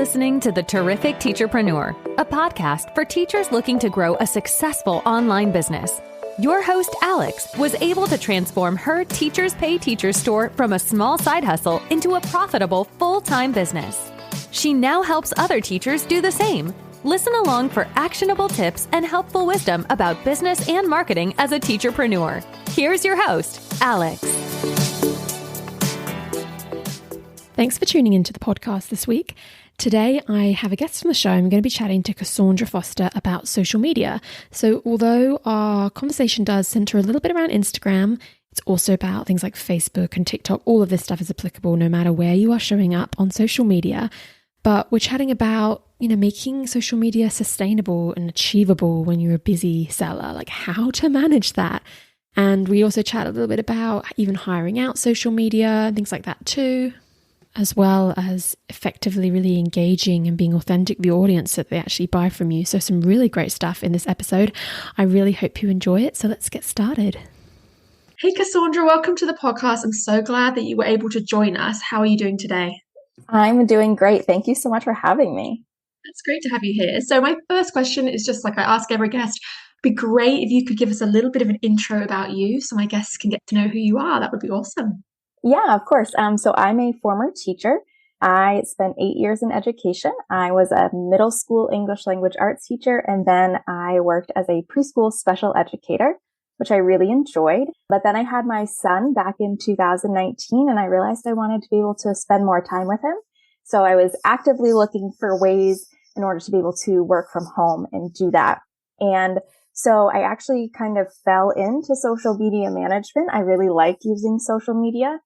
listening to The Terrific Teacherpreneur, a podcast for teachers looking to grow a successful online business. Your host, Alex, was able to transform her Teachers Pay Teachers store from a small side hustle into a profitable full-time business. She now helps other teachers do the same. Listen along for actionable tips and helpful wisdom about business and marketing as a teacherpreneur. Here's your host, Alex. Thanks for tuning into the podcast this week. Today, I have a guest on the show. I'm going to be chatting to Kassaundra Foster about social media. So although our conversation does center a little bit around Instagram, it's also about things like Facebook and TikTok. All of this stuff is applicable no matter where you are showing up on social media. But we're chatting about, making social media sustainable and achievable when you're a busy seller, like how to manage that. And we also chat a little bit about even hiring out social media and things like that too, as well as effectively really engaging and being authentic with the audience that they actually buy from you. So some really great stuff in this episode. I really hope you enjoy it. So let's get started. Hey, Kassaundra, welcome to the podcast. I'm so glad that you were able to join us. How are you doing today? I'm doing great. Thank you so much for having me. It's great to have you here. So my first question is just like I ask every guest, it'd be great if you could give us a little bit of an intro about you so my guests can get to know who you are. That would be awesome. Yeah, of course. So I'm a former teacher. I spent 8 years in education. I was a middle school English language arts teacher, and then I worked as a preschool special educator, which I really enjoyed. But then I had my son back in 2019, and I realized I wanted to be able to spend more time with him. So I was actively looking for ways in order to be able to work from home and do that. And so I actually kind of fell into social media management. I really like using social media.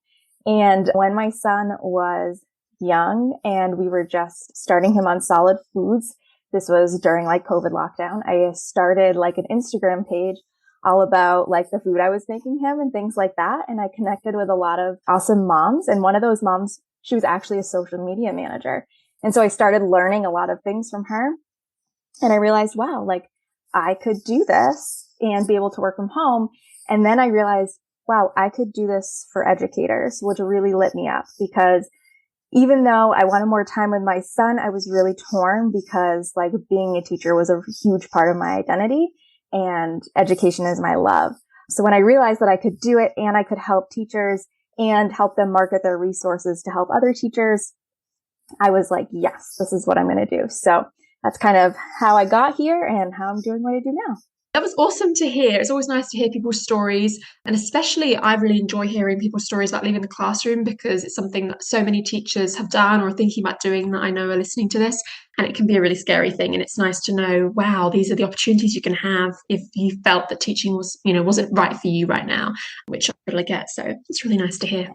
And when my son was young and we were just starting him on solid foods, this was during like COVID lockdown, I started like an Instagram page all about like the food I was making him and things like that. And I connected with a lot of awesome moms. And one of those moms, she was actually a social media manager. And so I started learning a lot of things from her. And I realized, wow, like I could do this and be able to work from home. And then I realized, wow, I could do this for educators, which really lit me up because even though I wanted more time with my son, I was really torn because like being a teacher was a huge part of my identity and education is my love. So when I realized that I could do it and I could help teachers and help them market their resources to help other teachers, I was like, yes, this is what I'm going to do. So that's kind of how I got here and how I'm doing what I do now. That was awesome to hear. It's always nice to hear people's stories. And especially I really enjoy hearing people's stories about leaving the classroom because it's something that so many teachers have done or are thinking about doing that I know are listening to this. And it can be a really scary thing. And it's nice to know, wow, these are the opportunities you can have if you felt that teaching was, wasn't right for you right now, which I totally get. So it's really nice to hear.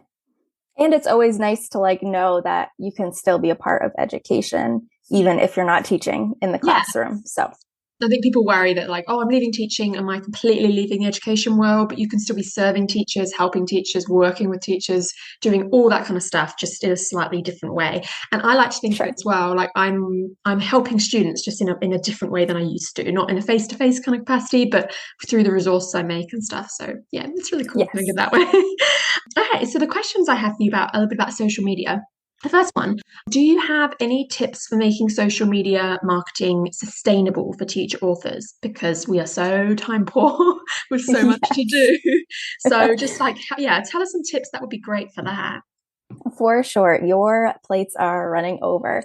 And it's always nice to like know that you can still be a part of education, even if you're not teaching in the classroom. Yeah. So I think people worry that like, oh, I'm leaving teaching. Am I completely leaving the education world? But you can still be serving teachers, helping teachers, working with teachers, doing all that kind of stuff, just in a slightly different way. And I like to think of it as well, like I'm helping students just in a different way than I used to, not in a face-to-face kind of capacity, but through the resources I make and stuff. So yeah, it's really cool to think of that way. Okay, so the questions I have for you about a little bit about social media. The first one, do you have any tips for making social media marketing sustainable for teacher authors? Because we are so time poor with so much to do. So just like, tell us some tips. That would be great for that. For sure. Your plates are running over.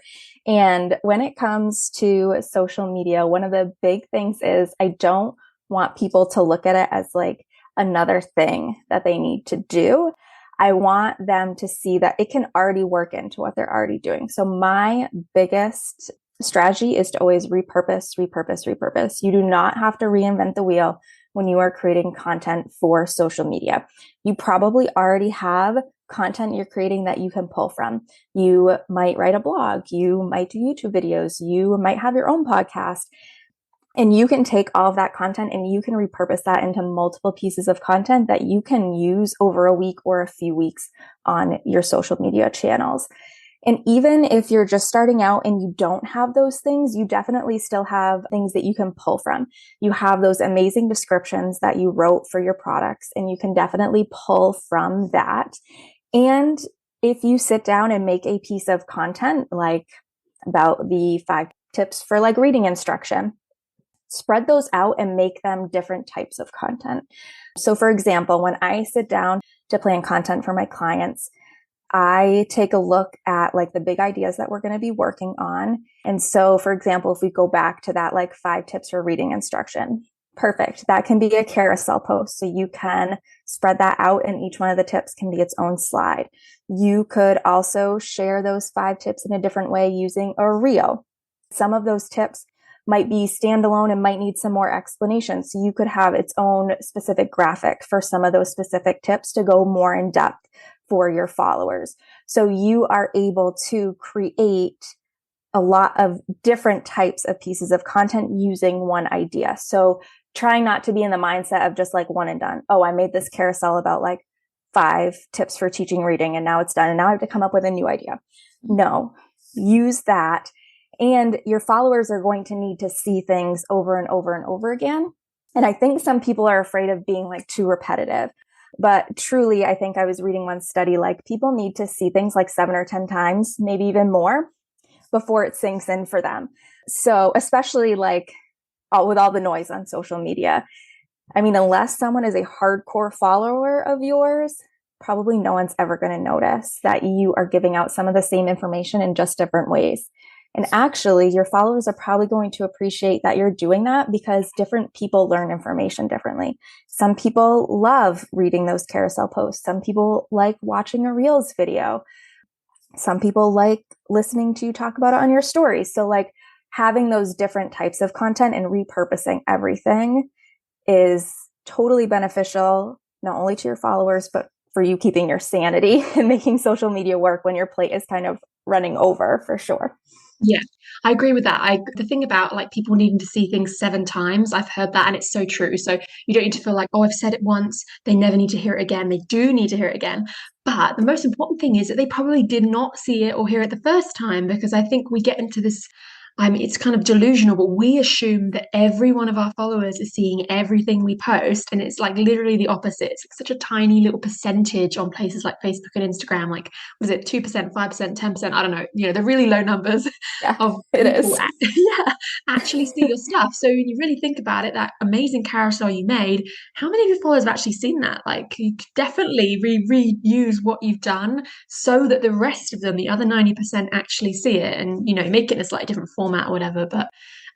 And when it comes to social media, one of the big things is I don't want people to look at it as like another thing that they need to do. I want them to see that it can already work into what they're already doing. So my biggest strategy is to always repurpose. You do not have to reinvent the wheel when you are creating content for social media. You probably already have content you're creating that you can pull from. You might write a blog. You might do YouTube videos. You might have your own podcast. And you can take all of that content and you can repurpose that into multiple pieces of content that you can use over a week or a few weeks on your social media channels. And even if you're just starting out and you don't have those things, you definitely still have things that you can pull from. You have those amazing descriptions that you wrote for your products, and you can definitely pull from that. And if you sit down and make a piece of content, like about the 5 tips for like reading instruction. Spread those out and make them different types of content. So for example, when I sit down to plan content for my clients, I take a look at like the big ideas that we're going to be working on. And so for example, if we go back to that like 5 tips for reading instruction, perfect. That can be a carousel post. So you can spread that out and each one of the tips can be its own slide. You could also share those 5 tips in a different way using a reel. Some of those tips might be standalone and might need some more explanation. So you could have its own specific graphic for some of those specific tips to go more in depth for your followers. So you are able to create a lot of different types of pieces of content using one idea. So trying not to be in the mindset of just like one and done. Oh, I made this carousel about like 5 tips for teaching reading and now it's done and now I have to come up with a new idea. No, use that. And your followers are going to need to see things over and over and over again. And I think some people are afraid of being like too repetitive. But truly, I think I was reading one study, like people need to see things like 7 or 10 times, maybe even more, before it sinks in for them. So especially like with all the noise on social media. I mean, unless someone is a hardcore follower of yours, probably no one's ever going to notice that you are giving out some of the same information in just different ways. And actually, your followers are probably going to appreciate that you're doing that because different people learn information differently. Some people love reading those carousel posts. Some people like watching a Reels video. Some people like listening to you talk about it on your stories. So like having those different types of content and repurposing everything is totally beneficial, not only to your followers, but for you keeping your sanity and making social media work when your plate is kind of running over for sure. Yeah, I agree with that. The thing about like people needing to see things 7 times, I've heard that and it's so true. So you don't need to feel like, oh, I've said it once, they never need to hear it again. They do need to hear it again. But the most important thing is that they probably did not see it or hear it the first time, because I think we get into this, I mean, it's kind of delusional, but we assume that every one of our followers is seeing everything we post. And it's like literally the opposite. It's like such a tiny little percentage on places like Facebook and Instagram. Like, was it 2%, 5%, 10%? I don't know. You know, the really low numbers of people actually see your stuff. So when you really think about it, that amazing carousel you made, how many of your followers have actually seen that? Like, you could definitely reuse what you've done so that the rest of them, the other 90%, actually see it and, you know, make it in a slightly different format or whatever. But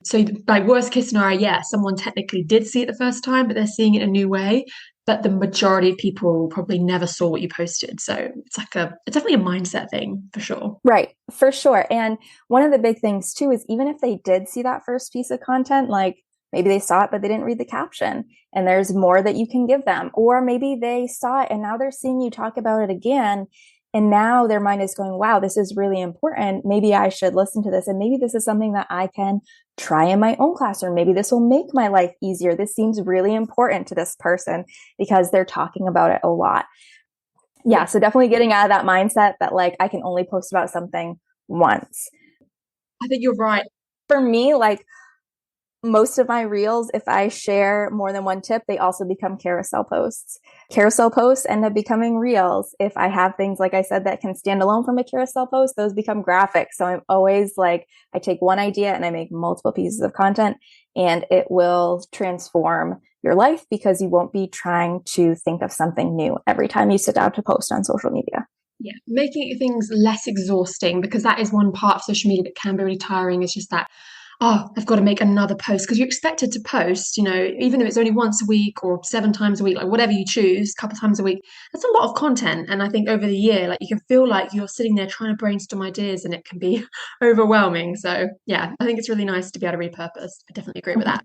so like worst case scenario, yeah, someone technically did see it the first time, but they're seeing it a new way. But the majority of people probably never saw what you posted. So it's definitely a mindset thing for sure. Right, for sure. And one of the big things too is even if they did see that first piece of content, like maybe they saw it, but they didn't read the caption and there's more that you can give them. Or maybe they saw it and now they're seeing you talk about it again. And now their mind is going, wow, this is really important. Maybe I should listen to this. And maybe this is something that I can try in my own classroom. Maybe this will make my life easier. This seems really important to this person because they're talking about it a lot. Yeah. So definitely getting out of that mindset that like, I can only post about something once. I think you're right. For me, like most of my reels, if I share more than one tip, they also become carousel posts. Carousel posts end up becoming reels. If I have things, like I said, that can stand alone from a carousel post, those become graphics. So I'm always like, I take one idea and I make multiple pieces of content and it will transform your life because you won't be trying to think of something new every time you sit down to post on social media. Yeah, making things less exhausting, because that is one part of social media that can be really tiring. It's just that, oh, I've got to make another post, because you're expected to post, you know, even if it's only once a week or 7 times a week, like whatever you choose, a couple of times a week, that's a lot of content. And I think over the year, like you can feel like you're sitting there trying to brainstorm ideas and it can be overwhelming. So yeah, I think it's really nice to be able to repurpose. I definitely agree with that.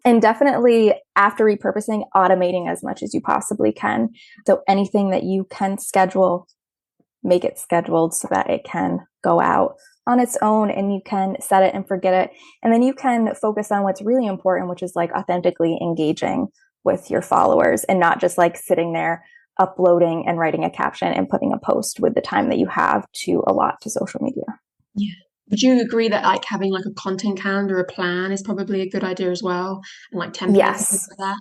And definitely after repurposing, automating as much as you possibly can. So anything that you can schedule, make it scheduled so that it can go out on its own and you can set it and forget it. And then you can focus on what's really important, which is like authentically engaging with your followers and not just like sitting there uploading and writing a caption and putting a post with the time that you have to allot to social media. Yeah. Would you agree that like having like a content calendar, a plan is probably a good idea as well? And like templates and things like that?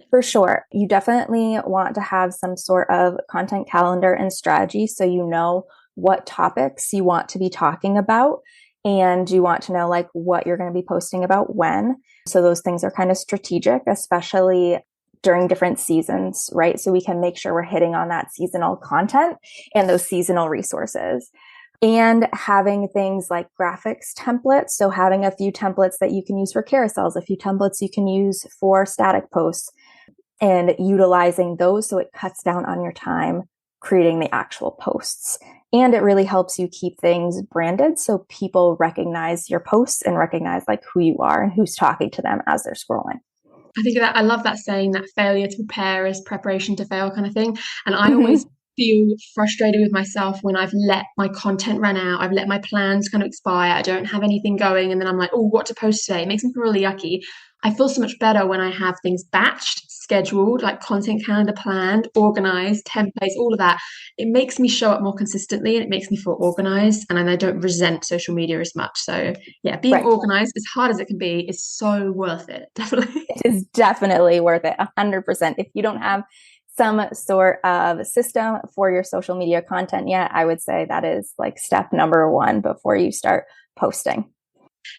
For sure. You definitely want to have some sort of content calendar and strategy so you know what topics you want to be talking about. and you want to know like what you're going to be posting about when. So those things are kind of strategic, especially during different seasons, right? So we can make sure we're hitting on that seasonal content and those seasonal resources. And having things like graphics templates. So having a few templates that you can use for carousels, a few templates you can use for static posts, and utilizing those so it cuts down on your time creating the actual posts. And it really helps you keep things branded so people recognize your posts and recognize like who you are and who's talking to them as they're scrolling. I think that I love that saying, that failure to prepare is preparation to fail kind of thing. And I always feel frustrated with myself when I've let my content run out. I've let my plans kind of expire. I don't have anything going. And then I'm like, oh, what to post today? It makes me feel really yucky. I feel so much better when I have things batched, scheduled, like content calendar planned, organized, templates, all of that. It makes me show up more consistently and it makes me feel organized, and then I don't resent social media as much. So yeah, being Right. organized, as hard as it can be, is so worth it. Definitely. It is definitely worth it, 100%. If you don't have some sort of system for your social media content yet, I would say that is like step number one before you start posting.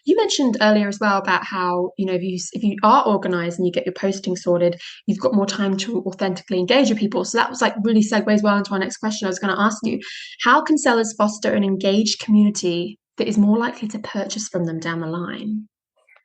You mentioned earlier as well about how, if you are organized and you get your posting sorted, you've got more time to authentically engage with people. So that was like really segues well into our next question I was going to ask you. How can sellers foster an engaged community that is more likely to purchase from them down the line?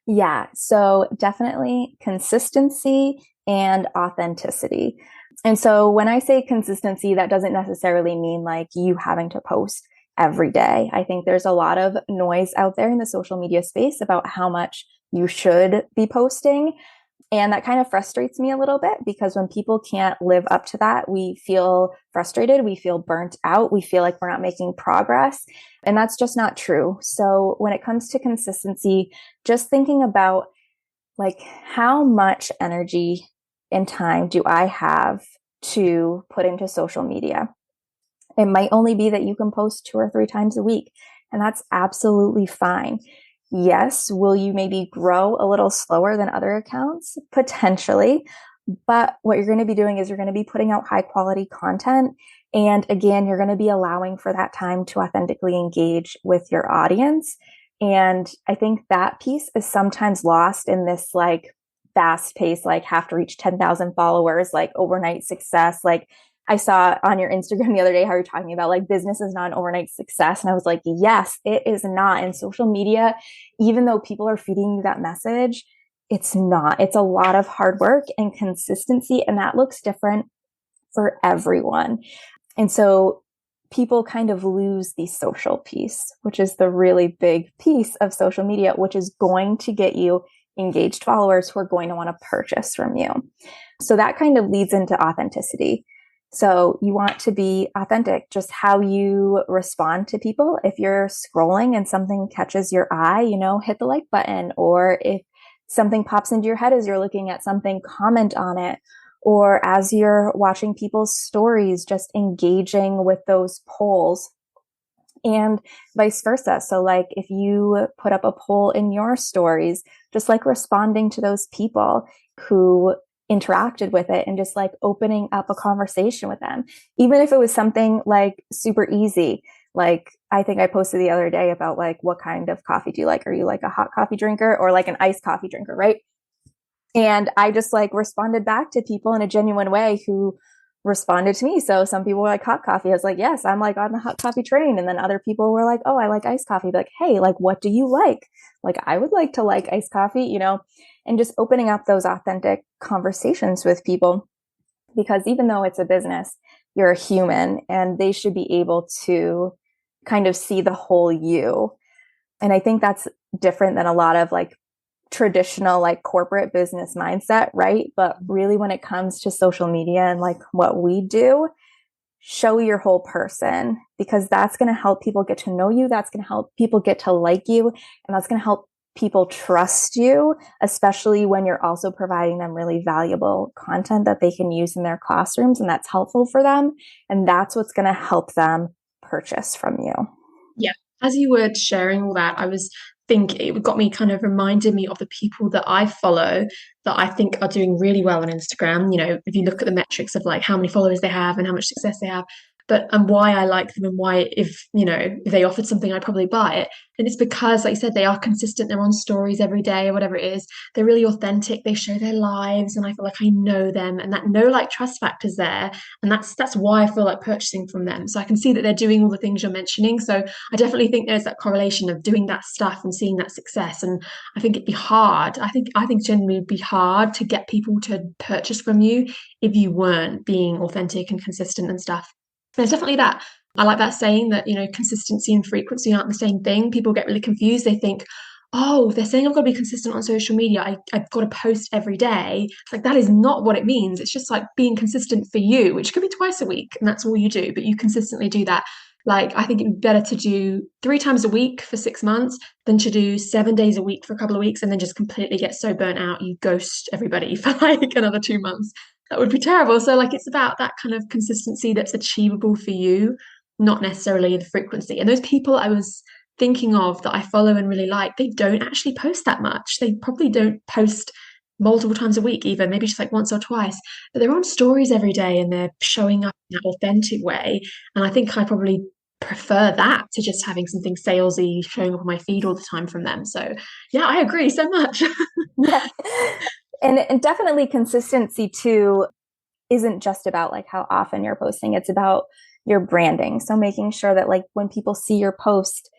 Yeah, so definitely consistency and authenticity. And so when I say consistency, that doesn't necessarily mean like you having to post every day. I think there's a lot of noise out there in the social media space about how much you should be posting. And that kind of frustrates me a little bit because when people can't live up to that, we feel frustrated, we feel burnt out, we feel like we're not making progress. And that's just not true. So when it comes to consistency, just thinking about like how much energy and time do I have to put into social media? It might only be that you can post 2 or 3 times a week, and that's absolutely fine. Yes, will you maybe grow a little slower than other accounts? Potentially. But what you're going to be doing is you're going to be putting out high quality content. And again, you're going to be allowing for that time to authentically engage with your audience. And I think that piece is sometimes lost in this like fast pace, like have to reach 10,000 followers, like overnight success. Like I saw on your Instagram the other day how you're talking about like business is not an overnight success. And I was like, yes, it is not. And social media, even though people are feeding you that message, it's not. It's a lot of hard work and consistency. And that looks different for everyone. And so people kind of lose the social piece, which is the really big piece of social media, which is going to get you engaged followers who are going to want to purchase from you. So that kind of leads into authenticity. So you want to be authentic, just how you respond to people. If you're scrolling and something catches your eye, hit the like button. Or if something pops into your head as you're looking at something, comment on it. Or as you're watching people's stories, just engaging with those polls and vice versa. So like if you put up a poll in your stories, just like responding to those people who interacted with it and just like opening up a conversation with them, even if it was something like super easy. Like I think I posted the other day about like, what kind of coffee do you like? Are you like a hot coffee drinker or like an iced coffee drinker? Right. And I just like responded back to people in a genuine way who responded to me. So some people were like hot coffee. I was like, yes, I'm like on the hot coffee train. And then other people were like, oh, I like iced coffee. Like, hey, like, what do you like? Like, I would like to like iced coffee, and just opening up those authentic conversations with people, because even though it's a business, you're a human and they should be able to kind of see the whole you. And I think that's different than a lot of like traditional like corporate business mindset, right? But really when it comes to social media and like what we do, show your whole person, because that's going to help people get to know you. That's going to help people get to like you. And that's going to help people trust you, especially when you're also providing them really valuable content that they can use in their classrooms and that's helpful for them. And that's what's going to help them purchase from you. Yeah. As you were sharing all that, it got me kind of reminded me of the people that I follow that I think are doing really well on Instagram. If you look at the metrics of like how many followers they have and how much success they have, and why I like them and why if they offered something I'd probably buy it. And it's because, like you said, they are consistent. They're on stories every day or whatever it is. They're really authentic. They show their lives, and I feel like I know them, and that know, like, trust factor's there. And that's why I feel like purchasing from them. So I can see that they're doing all the things you're mentioning. So I definitely think there's that correlation of doing that stuff and seeing that success. And I think it'd be hard. I think generally it'd be hard to get people to purchase from you if you weren't being authentic and consistent and stuff. There's definitely that. I like that saying that, consistency and frequency aren't the same thing. People get really confused. They think, oh, they're saying I've got to be consistent on social media. I've got to post every day. It's like, that is not what it means. It's just like being consistent for you, which could be twice a week, and that's all you do, but you consistently do that. Like, I think it'd be better to do 3 times a week for 6 months than to do 7 days a week for a couple of weeks and then just completely get so burnt out you ghost everybody for like another 2 months. That would be terrible. So, like, it's about that kind of consistency that's achievable for you, not necessarily the frequency. And those people I was thinking of that I follow and really like, they don't actually post that much. They probably don't post multiple times a week, even maybe just like once or twice, but they're on stories every day and they're showing up in that authentic way. And I think I probably prefer that to just having something salesy showing up on my feed all the time from them. So yeah, I agree so much. Yeah. And definitely consistency too isn't just about like how often you're posting. It's about your branding. So making sure that like when people see your post,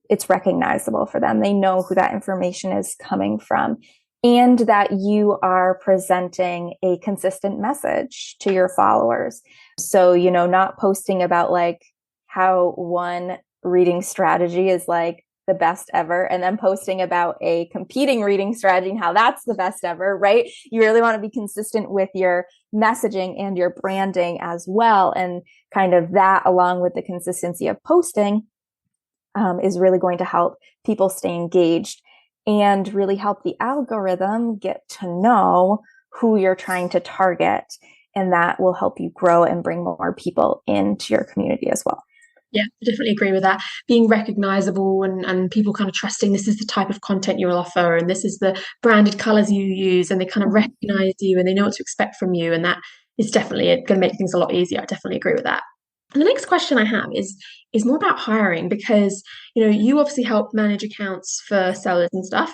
it's recognizable for them. They know who that information is coming from, and that you are presenting a consistent message to your followers. So, not posting about like how one reading strategy is like the best ever, and then posting about a competing reading strategy and how that's the best ever, right? You really want to be consistent with your messaging and your branding as well. And kind of that, along with the consistency of posting, is really going to help people stay engaged and really help the algorithm get to know who you're trying to target. And that will help you grow and bring more people into your community as well. Yeah, I definitely agree with that. Being recognizable and people kind of trusting this is the type of content you will offer and this is the branded colors you use, and they kind of recognize you and they know what to expect from you. And that is definitely going to make things a lot easier. I definitely agree with that. And the next question I have is more about hiring, because you obviously help manage accounts for sellers and stuff.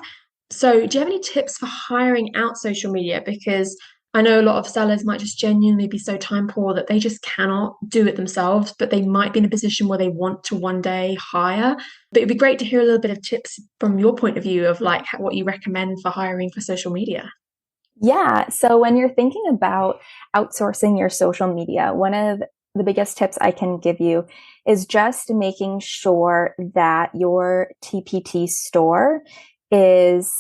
So do you have any tips for hiring out social media? Because I know a lot of sellers might just genuinely be so time poor that they just cannot do it themselves, but they might be in a position where they want to one day hire. But it'd be great to hear a little bit of tips from your point of view of like what you recommend for hiring for social media. Yeah. So when you're thinking about outsourcing your social media, one of the biggest tips I can give you is just making sure that your TPT store is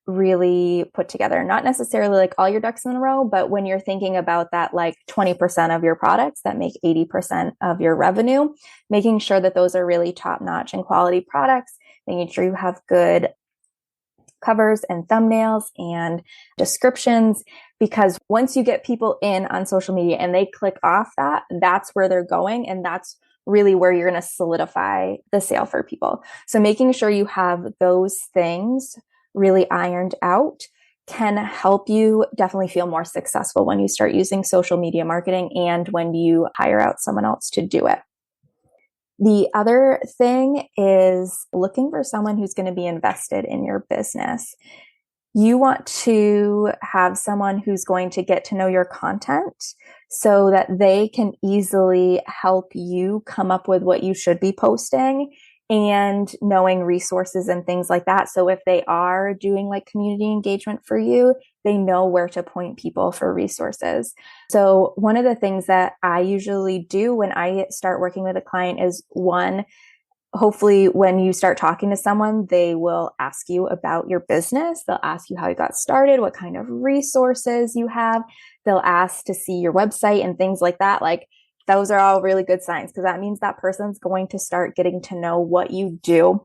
really put together. Not necessarily like all your ducks in a row, but when you're thinking about that, like 20% of your products that make 80% of your revenue, making sure that those are really top notch and quality products, making sure you have good covers and thumbnails and descriptions, because once you get people in on social media and they click off that, that's where they're going. And that's really where you're going to solidify the sale for people. So making sure you have those things really ironed out can help you definitely feel more successful when you start using social media marketing and when you hire out someone else to do it. The other thing is looking for someone who's going to be invested in your business. You want to have someone who's going to get to know your content so that they can easily help you come up with what you should be posting and knowing resources and things like that. So if they are doing like community engagement for you, they know where to point people for resources. So one of the things that I usually do when I start working with a client is, one, hopefully when you start talking to someone, they will ask you about your business. They'll ask you how you got started, what kind of resources you have. They'll ask to see your website and things like that. Like, those are all really good signs, because that means that person's going to start getting to know what you do.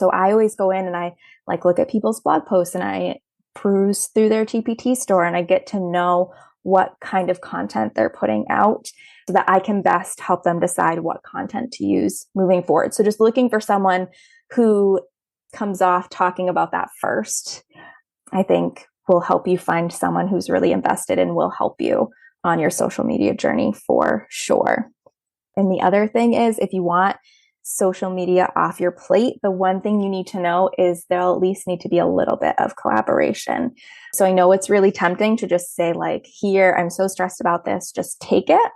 So I always go in and I like look at people's blog posts and I peruse through their TPT store and I get to know what kind of content they're putting out so that I can best help them decide what content to use moving forward. So just looking for someone who comes off talking about that first, I think will help you find someone who's really invested and will help you on your social media journey for sure. And the other thing is, if you want social media off your plate, the one thing you need to know is there'll at least need to be a little bit of collaboration. So I know it's really tempting to just say like, here, I'm so stressed about this, just take it,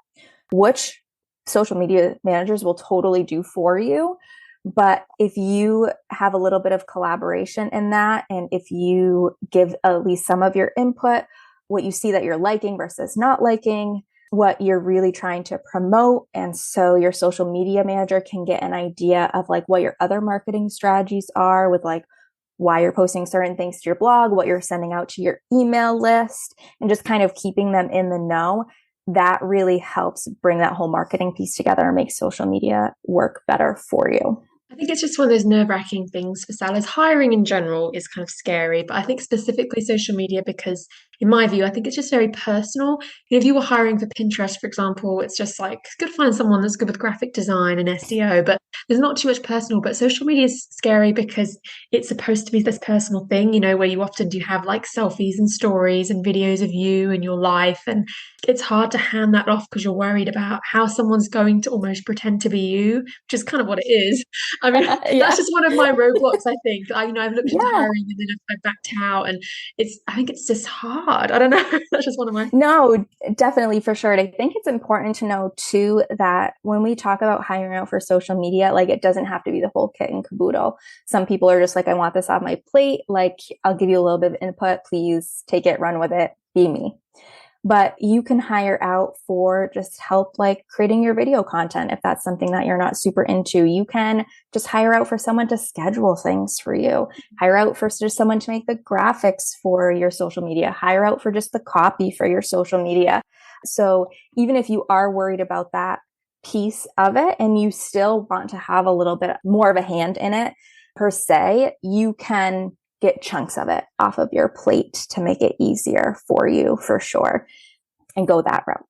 which social media managers will totally do for you. But if you have a little bit of collaboration in that, and if you give at least some of your input, what you see that you're liking versus not liking, what you're really trying to promote. And so your social media manager can get an idea of like what your other marketing strategies are, with like why you're posting certain things to your blog, what you're sending out to your email list, and just kind of keeping them in the know. That really helps bring that whole marketing piece together and make social media work better for you. I think it's just one of those nerve-wracking things for sellers. Hiring in general is kind of scary, but I think specifically social media, because in my view, I think it's just very personal. If you were hiring for Pinterest, for example, it's just like, it's good to find someone that's good with graphic design and SEO, but there's not too much personal. But social media is scary because it's supposed to be this personal thing, where you often do have like selfies and stories and videos of you and your life. And it's hard to hand that off because you're worried about how someone's going to almost pretend to be you, which is kind of what it is. I mean, that's just one of my roadblocks, I think. I've looked into hiring and then I've backed out, and I think it's just hard. I don't know. That's just one of my... No, definitely, for sure. And I think it's important to know too, that when we talk about hiring out for social media, like it doesn't have to be the whole kit and caboodle. Some people are just like, I want this off my plate. Like, I'll give you a little bit of input. Please take it, run with it, be me. But you can hire out for just help, like creating your video content. If that's something that you're not super into, you can just hire out for someone to schedule things for you. Hire out for just someone to make the graphics for your social media. Hire out for just the copy for your social media. So even if you are worried about that piece of it and you still want to have a little bit more of a hand in it per se, you can get chunks of it off of your plate to make it easier for you, for sure, and go that route.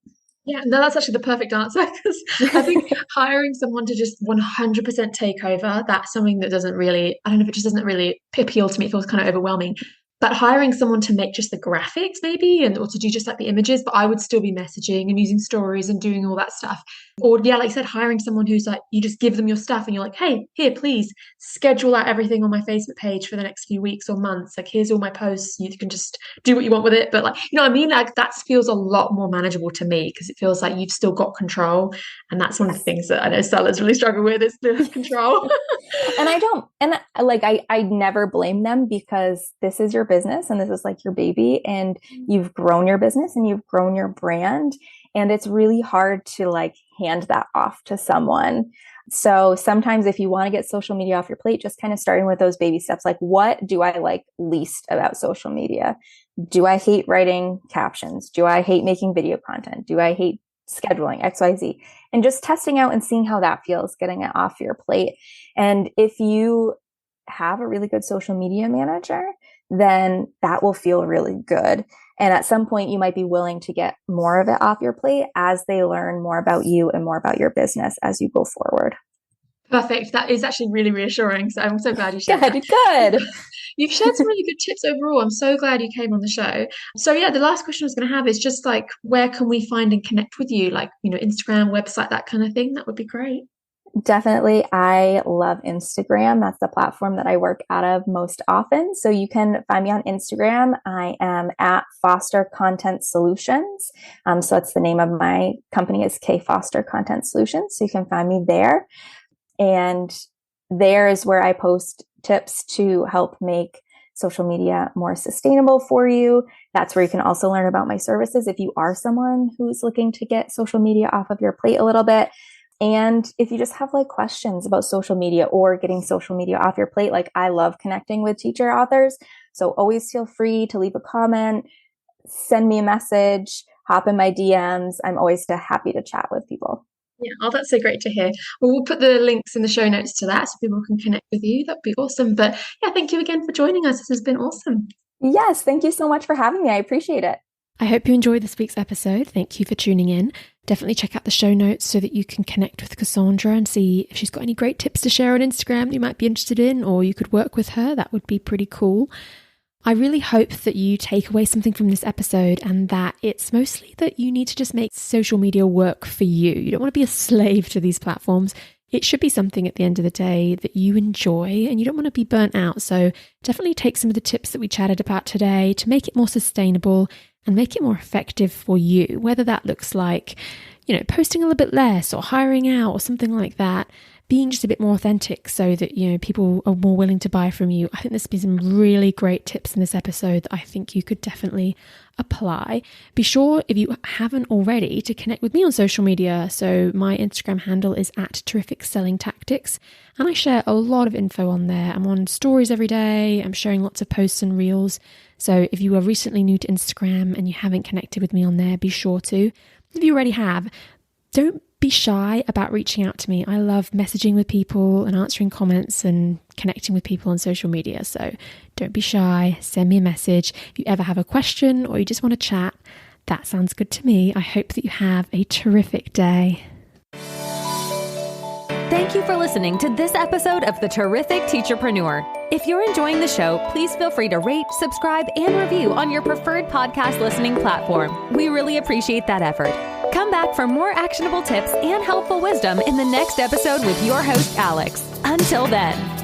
Yeah, no, that's actually the perfect answer, because I think hiring someone to just 100% take over, that's something that doesn't really, I don't know, if it just doesn't really appeal to me. It feels kind of overwhelming. But hiring someone to make just the graphics maybe, or to do just like the images, but I would still be messaging and using stories and doing all that stuff. Or yeah, like I said, hiring someone who's like, you just give them your stuff and you're like, hey, here, please schedule out everything on my Facebook page for the next few weeks or months. Like, here's all my posts. You can just do what you want with it. But like, you know what I mean? Like, that feels a lot more manageable to me, because it feels like you've still got control. And that's one of the things that I know sellers really struggle with, is the control. And I don't, and like, I never blame them, because this is your business and this is like your baby, and you've grown your business and you've grown your brand. And it's really hard to like hand that off to someone. So sometimes if you want to get social media off your plate, just kind of starting with those baby steps, like, what do I like least about social media? Do I hate writing captions? Do I hate making video content? Do I hate scheduling XYZ? And just testing out and seeing how that feels, getting it off your plate. And if you have a really good social media manager, then that will feel really good. And at some point, you might be willing to get more of it off your plate as they learn more about you and more about your business as you go forward. Perfect. That is actually really reassuring. So I'm so glad you shared that. Good. You've shared some really good tips overall. I'm so glad you came on the show. So yeah, the last question I was going to have is just like, where can we find and connect with you? Like, Instagram, website, that kind of thing. That would be great. Definitely. I love Instagram. That's the platform that I work out of most often. So you can find me on Instagram. I am at Foster Content Solutions. So that's the name of my company, is K Foster Content Solutions. So you can find me there. And there is where I post tips to help make social media more sustainable for you. That's where you can also learn about my services if you are someone who's looking to get social media off of your plate a little bit. And if you just have like questions about social media or getting social media off your plate, like, I love connecting with teacher authors. So always feel free to leave a comment, send me a message, hop in my DMs. I'm always happy to chat with people. Yeah, oh, that's so great to hear. Well, we'll put the links in the show notes to that so people can connect with you. That'd be awesome. But yeah, thank you again for joining us. This has been awesome. Yes, thank you so much for having me. I appreciate it. I hope you enjoyed this week's episode. Thank you for tuning in. Definitely check out the show notes so that you can connect with Kassaundra and see if she's got any great tips to share on Instagram that you might be interested in, or you could work with her. That would be pretty cool. I really hope that you take away something from this episode, and that it's mostly that you need to just make social media work for you. You don't want to be a slave to these platforms. It should be something at the end of the day that you enjoy, and you don't want to be burnt out. So definitely take some of the tips that we chatted about today to make it more sustainable and make it more effective for you, whether that looks like, posting a little bit less or hiring out or something like that. Being just a bit more authentic so that, people are more willing to buy from you. I think there's been some really great tips in this episode that I think you could definitely apply. Be sure, if you haven't already, to connect with me on social media. So my Instagram handle is @terrificsellingtactics, and I share a lot of info on there. I'm on stories every day. I'm sharing lots of posts and reels. So if you are recently new to Instagram and you haven't connected with me on there, be sure to. If you already have, don't be shy about reaching out to me. I love messaging with people and answering comments and connecting with people on social media. So don't be shy. Send me a message. If you ever have a question or you just want to chat, that sounds good to me. I hope that you have a terrific day. Thank you for listening to this episode of The Terrific Teacherpreneur. If you're enjoying the show, please feel free to rate, subscribe, and review on your preferred podcast listening platform. We really appreciate that effort. Come back for more actionable tips and helpful wisdom in the next episode with your host, Alex. Until then.